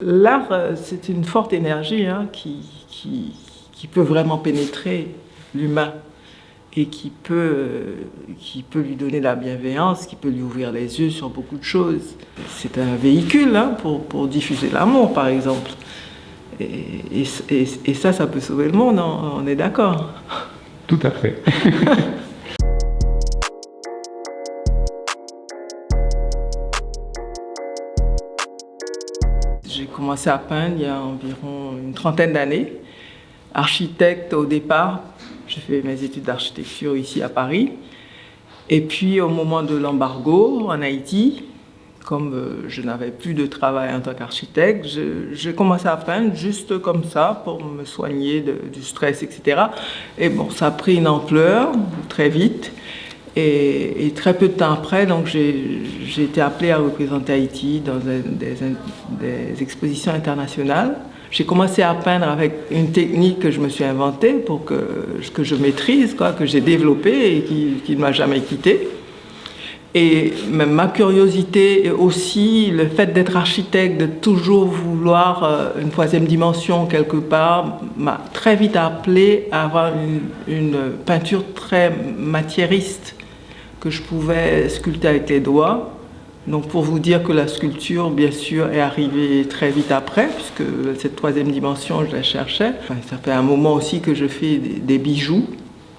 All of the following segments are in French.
L'art, c'est une forte énergie qui peut vraiment pénétrer l'humain et qui peut lui donner la bienveillance, qui peut lui ouvrir les yeux sur beaucoup de choses. C'est un véhicule pour diffuser l'amour, par exemple. Et ça peut sauver le monde, on est d'accord. Tout à fait. J'ai commencé à peindre il y a environ une trentaine d'années. Architecte au départ, j'ai fait mes études d'architecture ici à Paris. Et puis au moment de l'embargo en Haïti, comme je n'avais plus de travail en tant qu'architecte, j'ai commencé à peindre juste comme ça pour me soigner du stress, etc. Et bon, ça a pris une ampleur très vite. Et très peu de temps après, donc j'ai été appelée à représenter Haïti dans des expositions internationales. J'ai commencé à peindre avec une technique que je me suis inventée pour que je maîtrise, que j'ai développée et qui ne m'a jamais quittée. Et même ma curiosité et aussi le fait d'être architecte, de toujours vouloir une troisième dimension quelque part, m'a très vite appelée à avoir une peinture très matiériste que je pouvais sculpter avec les doigts. Donc pour vous dire que la sculpture, bien sûr, est arrivée très vite après, puisque cette troisième dimension, je la cherchais. Enfin, ça fait un moment aussi que je fais des bijoux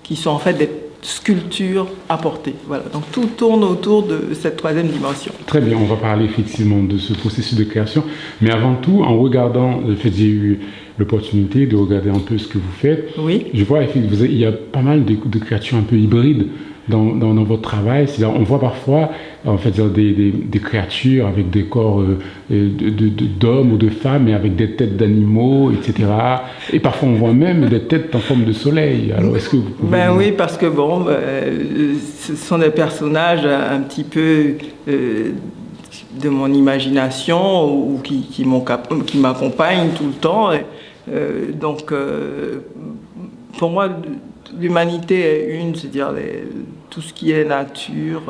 qui sont en fait des sculptures à porter. Voilà. Donc tout tourne autour de cette troisième dimension. Très bien, on va parler effectivement de ce processus de création. Mais avant tout, en regardant, j'ai eu l'opportunité de regarder un peu ce que vous faites. Oui. Je vois il y a pas mal de créatures un peu hybrides dans votre travail. C'est-à-dire, on voit parfois en fait, des créatures avec des corps d'hommes ou de femmes, et avec des têtes d'animaux, etc. Et parfois, on voit même des têtes en forme de soleil. Alors, est-ce que vous pouvez... Oui, parce que ce sont des personnages un petit peu de mon imagination ou qui m'accompagnent tout le temps. Donc, pour moi, l'humanité est une, c'est-à-dire tout ce qui est nature,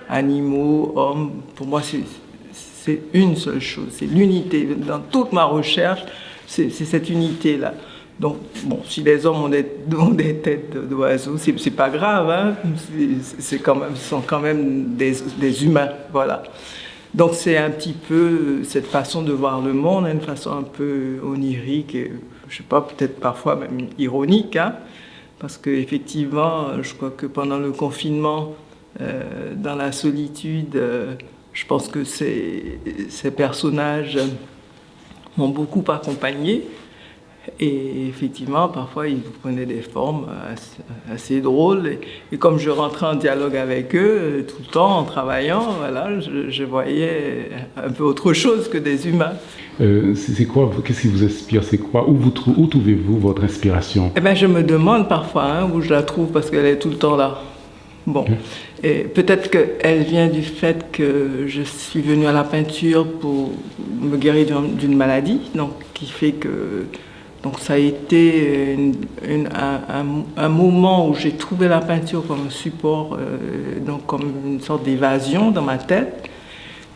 animaux, hommes. Pour moi, c'est une seule chose, c'est l'unité. Dans toute ma recherche, c'est cette unité-là. Donc, bon, si les hommes ont des têtes d'oiseaux, c'est pas grave, hein. Ce sont quand même des humains, voilà. Donc, c'est un petit peu cette façon de voir le monde, une façon un peu onirique, et, je sais pas, peut-être parfois même ironique, hein. Parce qu'effectivement, je crois que pendant le confinement, dans la solitude, je pense que ces personnages m'ont beaucoup accompagné. Et effectivement, parfois, ils prenaient des formes assez drôles. Et comme je rentrais en dialogue avec eux tout le temps, en travaillant, voilà, je voyais un peu autre chose que des humains. C'est quoi, qu'est-ce qui vous inspire? C'est quoi? Où trouvez-vous votre inspiration? Eh bien, je me demande parfois où je la trouve, parce qu'elle est tout le temps là. Bon, et peut-être qu'elle vient du fait que je suis venue à la peinture pour me guérir d'une maladie, donc qui fait que... Donc ça a été un moment où j'ai trouvé la peinture comme un support, donc comme une sorte d'évasion dans ma tête,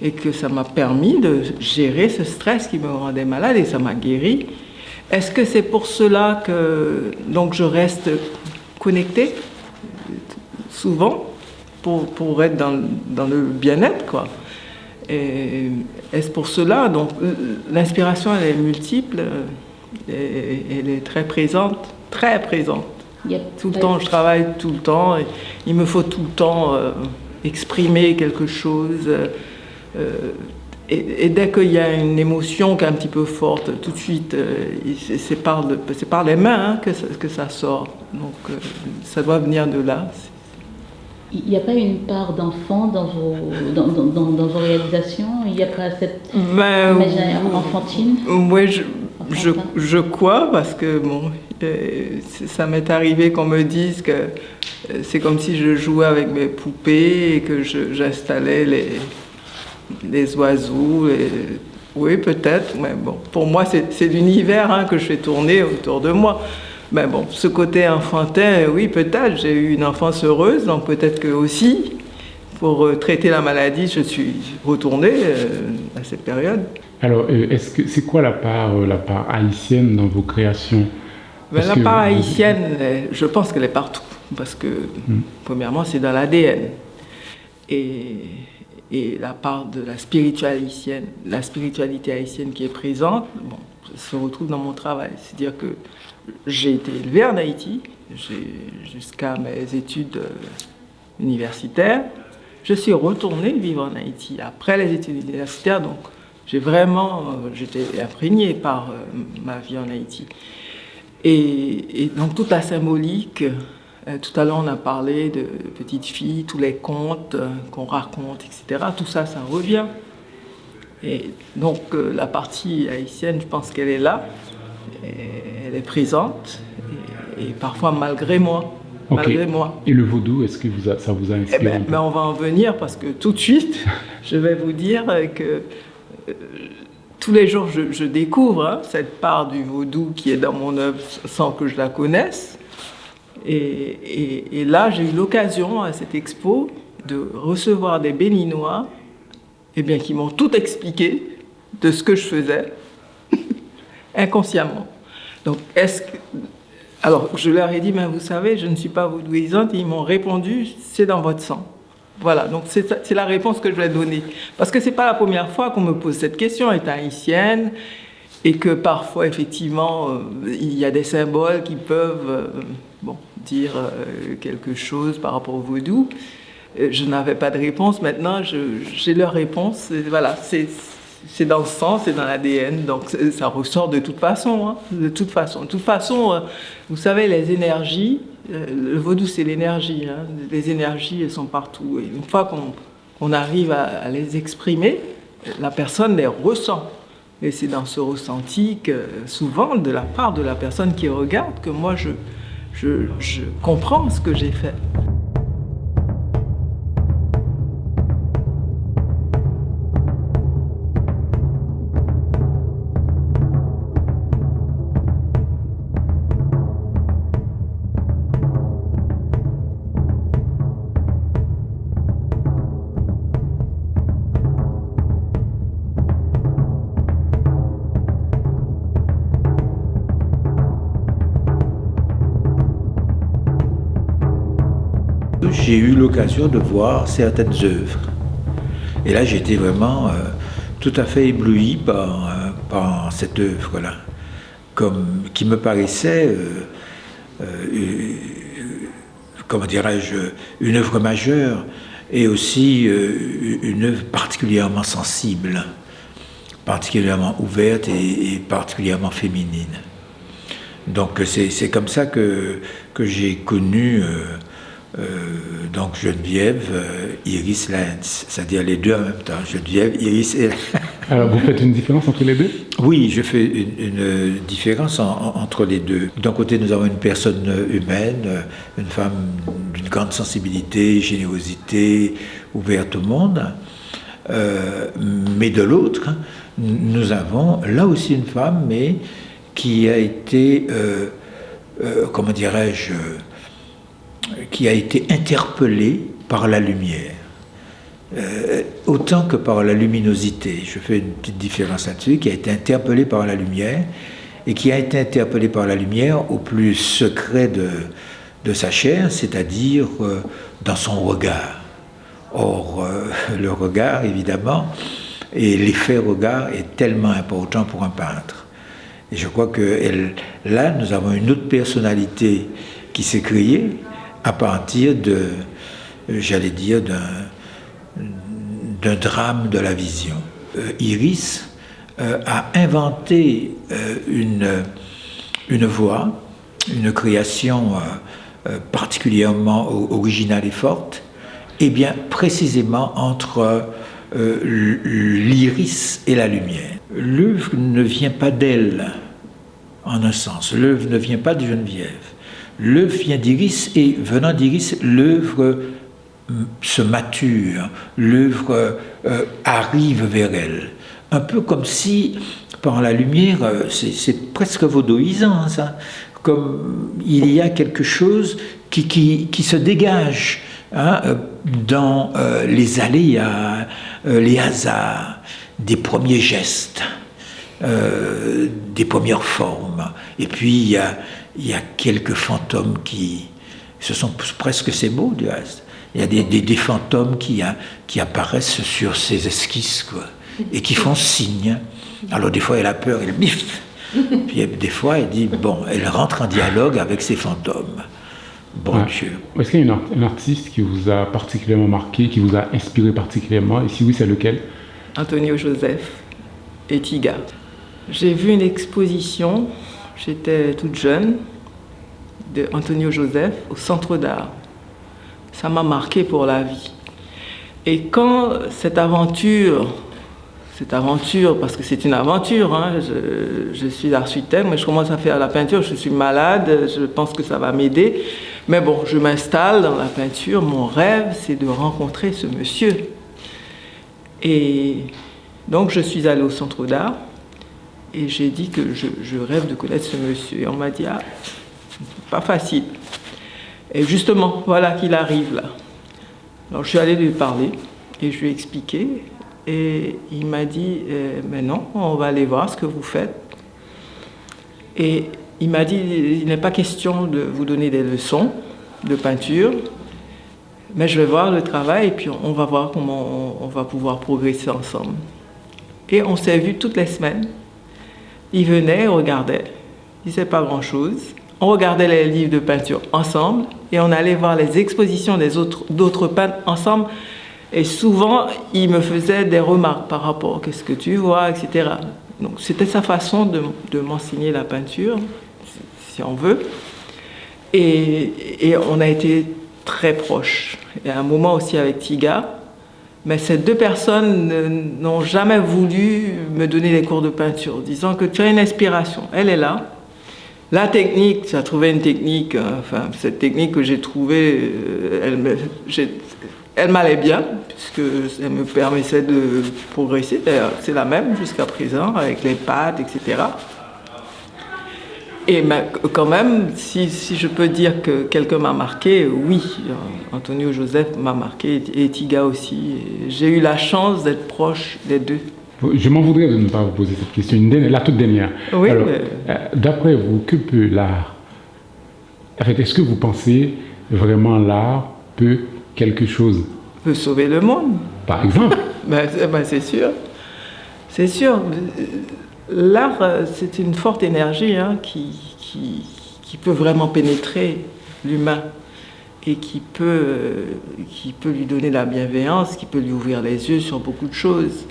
et que ça m'a permis de gérer ce stress qui me rendait malade, et ça m'a guéri. Est-ce que c'est pour cela que donc je reste connectée souvent pour être dans le bien-être, quoi? Et est-ce pour cela? Donc l'inspiration, elle est multiple. Et elle est très présente, très présente. Tout le temps, je travaille tout le temps. Et il me faut tout le temps exprimer quelque chose. Et dès qu'il y a une émotion qui est un petit peu forte, tout de suite, c'est par les mains que ça sort. Donc ça doit venir de là. Il n'y a pas une part d'enfant dans vos réalisations? Il n'y a pas cette imaginaire enfantine? Oui, je crois, parce que bon, ça m'est arrivé qu'on me dise que c'est comme si je jouais avec mes poupées et que j'installais les oiseaux. Oui, peut-être, mais bon, pour moi, c'est l'univers que je fais tourner autour de moi. Mais bon, ce côté enfantin, oui, peut-être, j'ai eu une enfance heureuse, donc peut-être que aussi, pour traiter la maladie, je suis retournée à cette période. Alors, c'est quoi la part haïtienne dans vos créations? La part haïtienne, je pense qu'elle est partout, parce que, premièrement, c'est dans l'ADN. Et la part de la spiritualité haïtienne qui est présente, bon, se retrouve dans mon travail. C'est-à-dire que j'ai été élevé en Haïti, jusqu'à mes études universitaires. Je suis retournée vivre en Haïti après les études universitaires, donc j'étais imprégnée par ma vie en Haïti. Et donc toute la symbolique, tout à l'heure on a parlé de petites filles, tous les contes qu'on raconte, etc. Tout ça, ça revient. Et donc la partie haïtienne, je pense qu'elle est là, elle est présente, et parfois malgré moi. Okay. Malgré moi. Et le vaudou, est-ce que ça vous a inspiré? On va en venir, parce que tout de suite, je vais vous dire que tous les jours, je découvre cette part du vaudou qui est dans mon œuvre sans que je la connaisse. Et là, j'ai eu l'occasion à cette expo de recevoir des Béninois qui m'ont tout expliqué de ce que je faisais, inconsciemment. Donc, alors, je leur ai dit, mais vous savez, je ne suis pas vaudouisante, et ils m'ont répondu, c'est dans votre sang. Voilà, donc c'est la réponse que je vais donner. Parce que ce n'est pas la première fois qu'on me pose cette question, étant haïtienne, et que parfois, effectivement, il y a des symboles qui peuvent dire quelque chose par rapport au vaudou. Je n'avais pas de réponse, maintenant j'ai leur réponse. Et voilà, c'est dans le sang, c'est dans l'ADN, donc ça ressort de toute façon. De toute façon, vous savez, les énergies, le vaudou c'est l'énergie, les énergies elles sont partout. Et une fois qu'on arrive à les exprimer, la personne les ressent. Et c'est dans ce ressenti que souvent, de la part de la personne qui regarde, que moi je comprends ce que j'ai fait. J'ai eu l'occasion de voir certaines œuvres. Et là, j'étais vraiment tout à fait ébloui par cette œuvre-là, qui me paraissait, comment dirais-je, une œuvre majeure et aussi une œuvre particulièrement sensible, particulièrement ouverte et particulièrement féminine. Donc c'est comme ça que j'ai connu donc Geneviève, Iris Lens, c'est-à-dire les deux en même temps, Geneviève, Iris et... Alors vous faites une différence entre les deux? Oui, je fais une différence entre les deux. D'un côté, nous avons une personne humaine, une femme d'une grande sensibilité, générosité, ouverte au monde, mais de l'autre, nous avons là aussi une femme, mais qui a été, comment dirais-je, qui a été interpellée par la lumière, autant que par la luminosité. Je fais une petite différence là-dessus, qui a été interpellée par la lumière, et qui a été interpellée par la lumière au plus secret de sa chair, c'est-à-dire dans son regard. Or, le regard, évidemment, et l'effet regard est tellement important pour un peintre. Et je crois que là, nous avons une autre personnalité qui s'est créée, à partir j'allais dire, d'un drame de la vision. Iris a inventé une voix, une création particulièrement originale et forte, et bien précisément entre l'iris et la lumière. L'œuvre ne vient pas d'elle, en un sens. L'œuvre ne vient pas de Geneviève. L'œuvre vient d'Iris, et venant d'Iris, l'œuvre se mature, l'œuvre arrive vers elle. Un peu comme si, par la lumière, c'est presque vaudoisant, ça, comme il y a quelque chose qui se dégage dans les aléas, les hasards. des premiers gestes, des premières formes. Et puis il y a quelques fantômes ce sont presque ces mots du reste. Il y a des fantômes qui apparaissent sur ces esquisses, quoi, et qui font signe. Alors des fois elle a peur, elle biffe. Puis des fois elle dit, bon, elle rentre en dialogue avec ces fantômes. Bon Dieu. Est-ce qu'il y a un artiste qui vous a particulièrement marqué, qui vous a inspiré particulièrement, et si oui, c'est lequel? Antonio Joseph et Tiga. J'ai vu une exposition, j'étais toute jeune, de Antonio Joseph au Centre d'Art. Ça m'a marqué pour la vie. Et quand cette aventure, parce que c'est une aventure, hein, je suis architecte, mais je commence à faire la peinture, je suis malade, je pense que ça va m'aider. Mais bon, je m'installe dans la peinture, mon rêve, c'est de rencontrer ce monsieur. Et donc, je suis allée au Centre d'Art et j'ai dit que je rêve de connaître ce monsieur. Et on m'a dit, pas facile. Et justement, voilà qu'il arrive là. Alors, je suis allée lui parler et je lui ai expliqué. Et il m'a dit, mais non, on va aller voir ce que vous faites. Et il m'a dit, il n'est pas question de vous donner des leçons de peinture, mais je vais voir le travail et puis on va voir comment on va pouvoir progresser ensemble. Et on s'est vus toutes les semaines. Il venait, il regardait, il ne disait pas grand-chose. On regardait les livres de peinture ensemble et on allait voir les expositions d'autres peintres ensemble. Et souvent, il me faisait des remarques par rapport à qu'est-ce que tu vois, etc. Donc, c'était sa façon de m'enseigner la peinture, si on veut. Et on a été très proches. Et à un moment aussi avec Tiga. Mais ces deux personnes n'ont jamais voulu me donner des cours de peinture, disant que tu as une inspiration. Elle est là. La technique, tu as trouvé une technique, cette technique que j'ai trouvée, elle m'allait bien, puisqu'elle me permettait de progresser. D'ailleurs, c'est la même jusqu'à présent, avec les pâtes, etc. Et quand même, si je peux dire que quelqu'un m'a marqué, oui, Antonio Joseph m'a marqué, et Tiga aussi. J'ai eu la chance d'être proche des deux. Je m'en voudrais de ne pas vous poser cette question, la toute dernière. Oui, alors, d'après vous, que peut l'art? En fait, est-ce que vous pensez vraiment l'art peut quelque chose? Peut sauver le monde. Par exemple. C'est sûr. C'est sûr. L'art, c'est une forte énergie qui peut vraiment pénétrer l'humain et qui peut lui donner la bienveillance, qui peut lui ouvrir les yeux sur beaucoup de choses.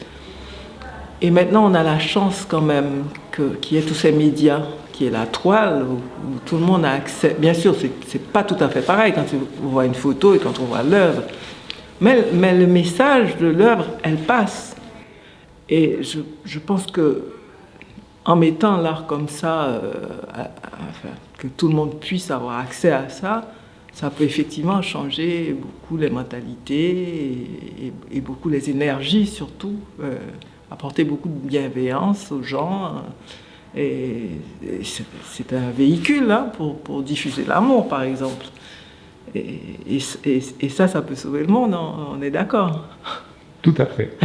Et maintenant, on a la chance quand même qu'il y ait tous ces médias, qui est la toile, où tout le monde a accès. Bien sûr, c'est pas tout à fait pareil quand on voit une photo et quand on voit l'œuvre. Mais le message de l'œuvre, elle passe. Et je pense que en mettant l'art comme ça, que tout le monde puisse avoir accès à ça, ça peut effectivement changer beaucoup les mentalités et beaucoup les énergies surtout, apporter beaucoup de bienveillance aux gens. Et c'est un véhicule pour diffuser l'amour, par exemple. Et ça peut sauver le monde, on est d'accord. Tout à fait.